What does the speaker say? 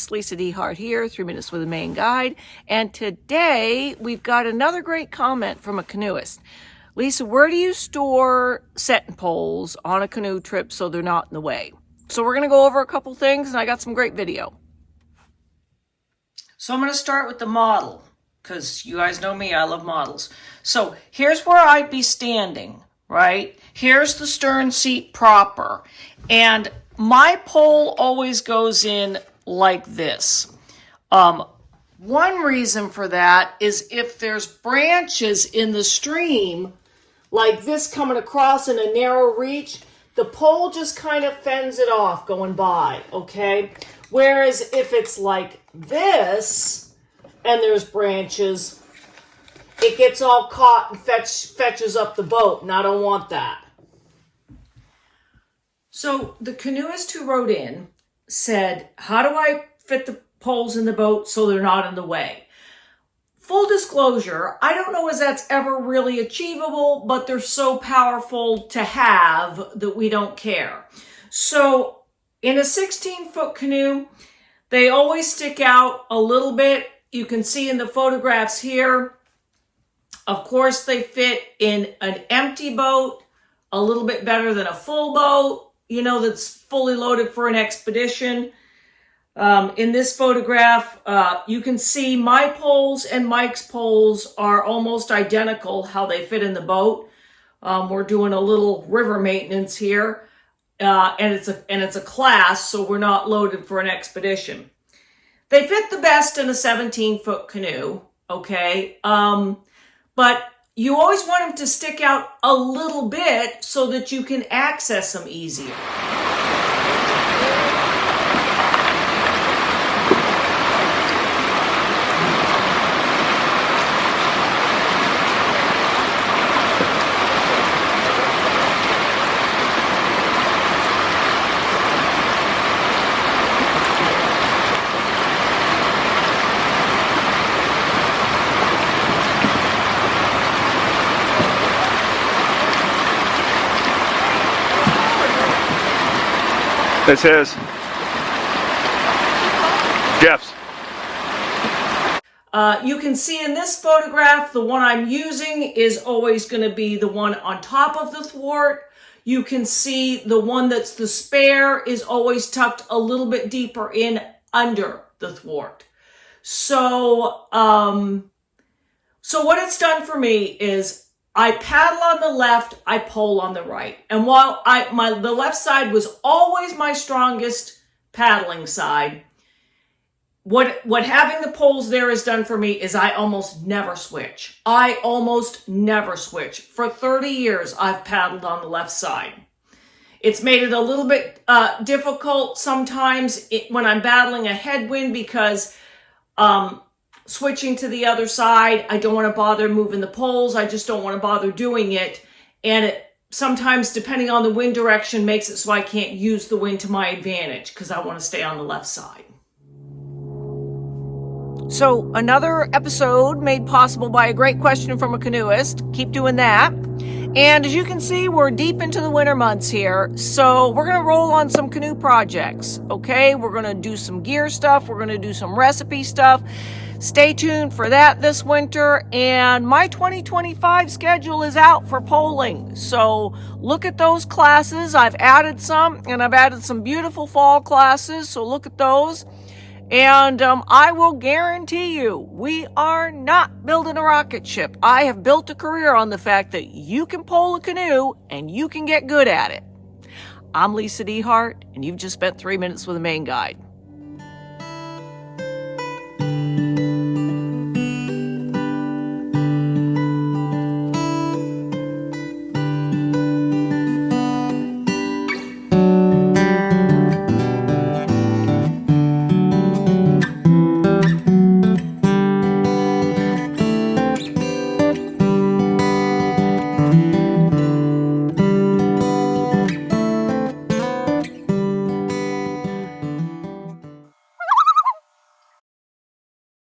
canoeist. Lisa DeHart here, 3 Minutes with a Maine Guide. And today we've got another great comment from a canoeist. Lisa, where do you store setting poles on a canoe trip so they're not in the way? So we're going to go over a couple things, and I got some great video. So I'm going to start with the model, because you guys know me, I love models. So here's where I'd be standing, right? Here's the stern seat proper. And my pole always goes in like this. One reason for that is if there's branches in the stream, like this coming across in a narrow reach, the pole just kind of fends it off going by, okay? Whereas if it's like this, and there's branches, it gets all caught and fetches up the boat, and I don't want that. So the canoeist who wrote in said, how do I fit the poles in the boat so they're not in the way? Full disclosure, I don't know if that's ever really achievable, but they're so powerful to have that we don't care. So in a 16-foot canoe, they always stick out a little bit. You can see in the photographs here, of course, they fit in an empty boat a little bit better than a full boat, you know, that's fully loaded for an expedition. In this photograph, you can see my poles and Mike's poles are almost identical how they fit in the boat. We're doing a little river maintenance here, and it's a class, so we're not loaded for an expedition. They fit the best in a 17-foot canoe, okay? But you always want them to stick out a little bit so that you can access them easier. This is Jeff's. You can see in this photograph, the one I'm using is always going to be the one on top of the thwart. You can see the one that's the spare is always tucked a little bit deeper in under the thwart. So, so what it's done for me is I paddle on the left, I pole on the right. And while the left side was always my strongest paddling side, what having the poles there has done for me is I almost never switch. I almost never switch. For 30 years, I've paddled on the left side. It's made it a little bit difficult sometimes when I'm battling a headwind because switching to the other side, I don't want to bother moving the poles. I just don't want to bother doing it. And it sometimes, depending on the wind direction, makes it so I can't use the wind to my advantage because I want to stay on the left side. So another episode made possible by a great question from a canoeist. Keep doing that. And as you can see, we're deep into the winter months here. So we're going to roll on some canoe projects. Okay, we're going to do some gear stuff. We're going to do some recipe stuff. Stay tuned for that this winter, and my 2025 schedule is out for polling. So look at those classes. I've added some, and I've added some beautiful fall classes, so look at those. And I will guarantee you, we are not building a rocket ship. I have built a career on the fact that you can pole a canoe, and you can get good at it. I'm Lisa DeHart, and you've just spent 3 minutes with a Maine Guide.